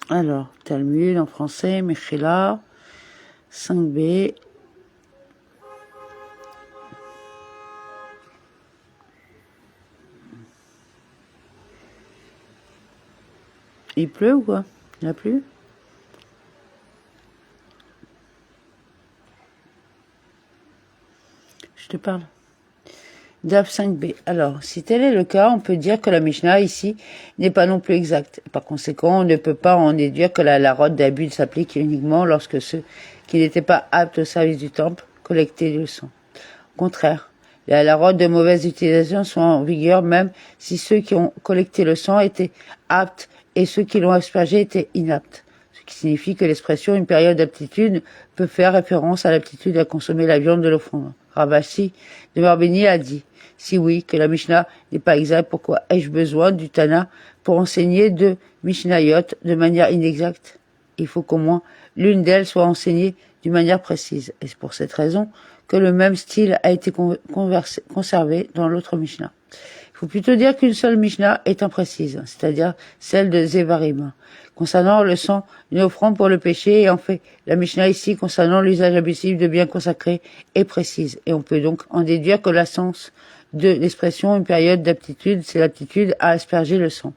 Alors, Talmud en français, Mechila, 5b. Il pleut ou quoi? Il a plu? Je te parle. DAF 5b. Alors, si tel est le cas, on peut dire que la Mishnah ici n'est pas non plus exacte. Par conséquent, on ne peut pas en déduire que la larote d'abus s'applique uniquement lorsque ceux qui n'étaient pas aptes au service du temple collectaient le sang. Au contraire, les larotes de mauvaise utilisation sont en vigueur même si ceux qui ont collecté le sang étaient aptes et ceux qui l'ont aspergé étaient inaptes. Ce qui signifie que l'expression une période d'aptitude peut faire référence à l'aptitude à consommer la viande de l'offrande. Rabassi de Marbeni a dit, si oui, que la Mishnah n'est pas exacte, pourquoi ai-je besoin du Tana pour enseigner deux Mishnayot de manière inexacte? Il faut qu'au moins l'une d'elles soit enseignée d'une manière précise. Et c'est pour cette raison que le même style a été conservé dans l'autre Mishnah. Il faut plutôt dire qu'une seule Mishnah est imprécise, c'est-à-dire celle de Zevarim, concernant le sang d'une offrande pour le péché, et en fait, la Mishnah ici, concernant l'usage abusif de biens consacrés, est précise. Et on peut donc en déduire que l'essence de l'expression une période d'aptitude, c'est l'aptitude à asperger le sang.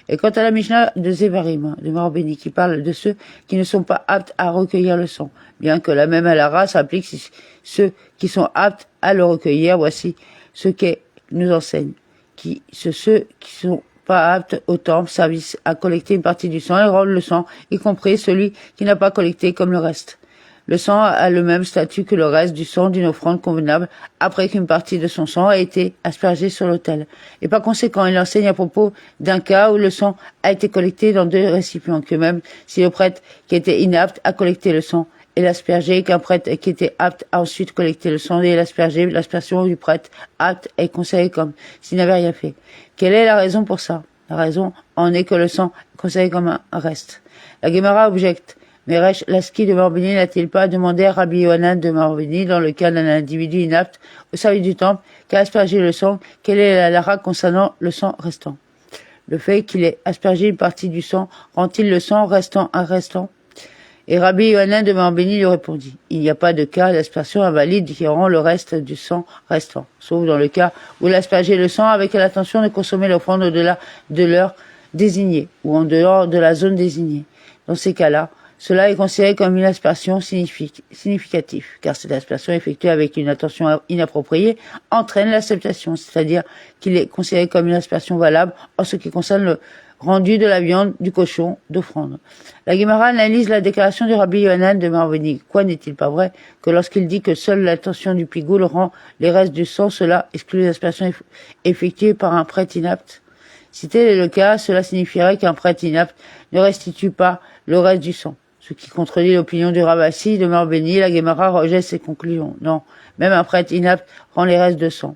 Et quant à la Mishnah de Zevarim, de Marbeni, qui parle de ceux qui ne sont pas aptes à recueillir le sang, bien que la même halara s'applique ceux qui sont aptes à le recueillir, voici ce qu'elle nous enseigne. Ceux qui sont pas aptes au temple, service à collecter une partie du sang et rendre le sang, y compris celui qui n'a pas collecté comme le reste. Le sang a le même statut que le reste du sang d'une offrande convenable après qu'une partie de son sang a été aspergée sur l'autel. Et par conséquent, il enseigne à propos d'un cas où le sang a été collecté dans deux récipients, que même si le prêtre qui était inapte a collecté le sang et l'asperger, qu'un prêtre qui était apte a ensuite collecté le sang et l'asperger, l'aspersion du prêtre apte est considérée comme s'il n'avait rien fait. Quelle est la raison pour ça? La raison en est que le sang est considéré comme un reste. La Gemara objecte. Mais Resh Laski de Marbeni n'a-t-il pas demandé à Rabbi Yohanan de Marbeni, dans le cas d'un individu inapte au service du temple, qui a aspergé le sang, quelle est la lara concernant le sang restant? Le fait qu'il ait aspergé une partie du sang rend-il le sang restant un restant? Et Rabbi Yohanan de Marbeni lui répondit, il n'y a pas de cas d'aspersion invalide qui rend le reste du sang restant, sauf dans le cas où il a aspergé le sang avec l'intention de consommer l'offrande au-delà de l'heure désignée, ou en dehors de la zone désignée. Dans ces cas-là, cela est considéré comme une aspersion significative, car cette aspersion effectuée avec une intention inappropriée entraîne l'acceptation, c'est-à-dire qu'il est considéré comme une aspersion valable en ce qui concerne le rendu de la viande du cochon d'offrande. La Gemara analyse la déclaration du Rabbi Yohanan de Marbeni. Quoi n'est-il pas vrai que lorsqu'il dit que seule l'intention du pigoule rend les restes du sang, cela exclut les aspersions effectuées par un prêtre inapte? Si tel est le cas, cela signifierait qu'un prêtre inapte ne restitue pas le reste du sang. Ce qui contredit l'opinion du Rabassi de Marbeni. La Gemara rejette ses conclusions. Non, même un prêtre inapte rend les restes de sang.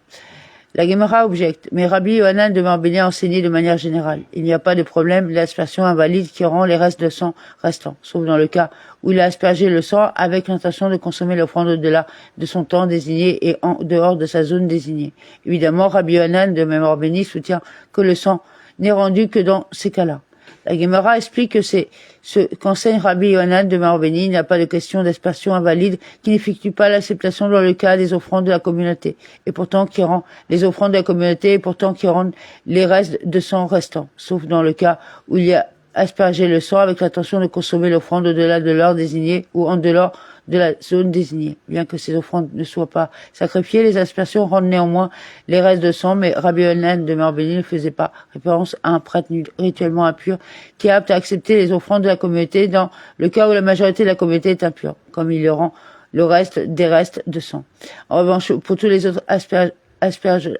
La Gemara objecte, mais Rabbi Yohanan de Marbeni a enseigné de manière générale. Il n'y a pas de problème d'aspersion invalide qui rend les restes de sang restants, sauf dans le cas où il a aspergé le sang avec l'intention de consommer l'offrande au-delà de son temps désigné et en dehors de sa zone désignée. Évidemment, Rabbi Yohanan de Marbeni soutient que le sang n'est rendu que dans ces cas-là. La Gemara explique que c'est ce qu'enseigne Rabbi Yohanan de Marbeni, il n'y a pas de question d'aspersion invalide qui n'effectue pas l'acceptation dans le cas des offrandes de la communauté, et pourtant qui rend les offrandes de la communauté, et pourtant qui rendent les restes de sang restants, sauf dans le cas où il y a aspergé le sang avec l'intention de consommer l'offrande au-delà de l'heure désignée ou en dehors de la zone désignée. Bien que ces offrandes ne soient pas sacrifiées, les aspersions rendent néanmoins les restes de sang, mais Rabbi Yohanan de Marbeni ne faisait pas référence à un prêtre rituellement impur qui est apte à accepter les offrandes de la communauté dans le cas où la majorité de la communauté est impure, comme il le rend le reste des restes de sang. En revanche, pour tous les autres asperges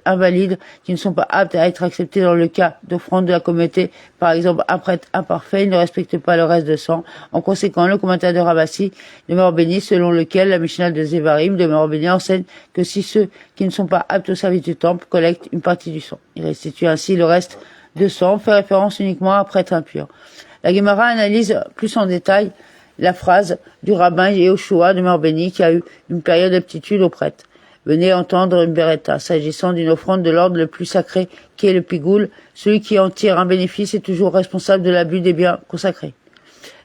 invalides qui ne sont pas aptes à être acceptés dans le cas d'offrande de la communauté, par exemple un prêtre imparfait, il ne respecte pas le reste de sang. En conséquent, le commentaire de Rabassi de Marbeni, selon lequel la Mishnah de Zevarim de Marbeni enseigne que si ceux qui ne sont pas aptes au service du temple collectent une partie du sang, il restitue ainsi le reste de sang, fait référence uniquement à un prêtre impur. La Gemara analyse plus en détail la phrase du rabbin Yehoshua de Marbeni qui a eu une période d'aptitude au prêtre. Venez entendre une beretta, s'agissant d'une offrande de l'ordre le plus sacré qui est le pigoule. Celui qui en tire un bénéfice est toujours responsable de l'abus des biens consacrés.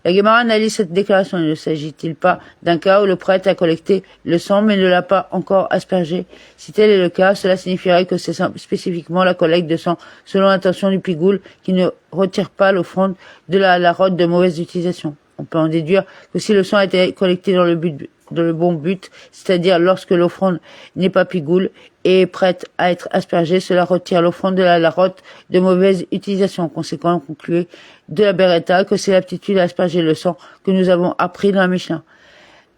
La Guémara analyse cette déclaration. Ne s'agit-il pas d'un cas où le prêtre a collecté le sang mais ne l'a pas encore aspergé? Si tel est le cas, cela signifierait que c'est spécifiquement la collecte de sang selon l'intention du pigoule qui ne retire pas l'offrande de la rote de mauvaise utilisation. On peut en déduire que si le sang a été collecté dans le bon but, c'est-à-dire lorsque l'offrande n'est pas pigoule et est prête à être aspergée, cela retire l'offrande de la rote de mauvaise utilisation. En conséquent, on conclut de la Beretta que c'est l'aptitude à asperger le sang que nous avons appris dans la Mishnah.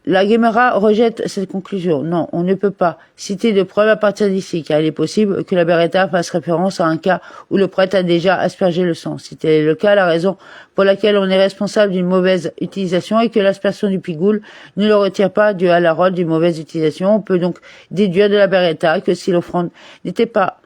La Guémara rejette cette conclusion. Non, on ne peut pas citer de preuves à partir d'ici, car il est possible que la Beretta fasse référence à un cas où le prêtre a déjà aspergé le sang. Si tel est le cas, la raison pour laquelle on est responsable d'une mauvaise utilisation est que l'aspersion du pigoule ne le retire pas dû à la rote d'une mauvaise utilisation. On peut donc déduire de la Beretta que si l'offrande n'était pas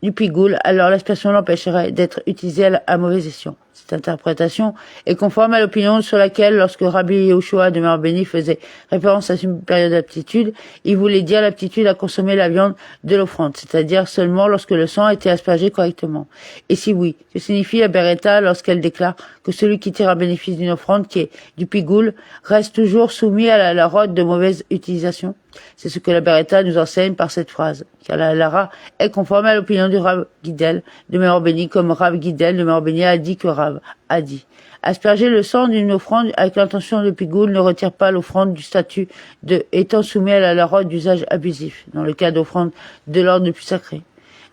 du pigoule, alors l'aspersion l'empêcherait d'être utilisée à mauvais escient. Cette interprétation est conforme à l'opinion sur laquelle, lorsque Rabbi Yehoshua demeure béni faisait référence à une période d'aptitude, il voulait dire l'aptitude à consommer la viande de l'offrande, c'est-à-dire seulement lorsque le sang a été aspergé correctement. Et si oui, que signifie la Beretta lorsqu'elle déclare que celui qui tire un bénéfice d'une offrande qui est du pigoule reste toujours soumis à la rote de mauvaise utilisation? C'est ce que la Beretta nous enseigne par cette phrase, car la Lara est conforme à l'opinion du Rav Gidel de Meor Béni, comme Rav Gidel de Meor Béni a dit que Rav a dit. Asperger le sang d'une offrande avec l'intention de pigoule ne retire pas l'offrande du statut de étant soumis à la rote d'usage abusif, dans le cas d'offrande de l'ordre le plus sacré.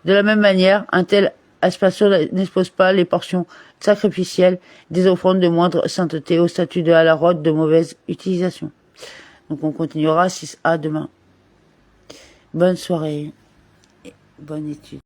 De la même manière, un tel aspersion n'expose pas les portions sacrificielles des offrandes de moindre sainteté au statut de la rote de mauvaise utilisation. Donc on continuera 6A demain. Bonne soirée et bonne étude.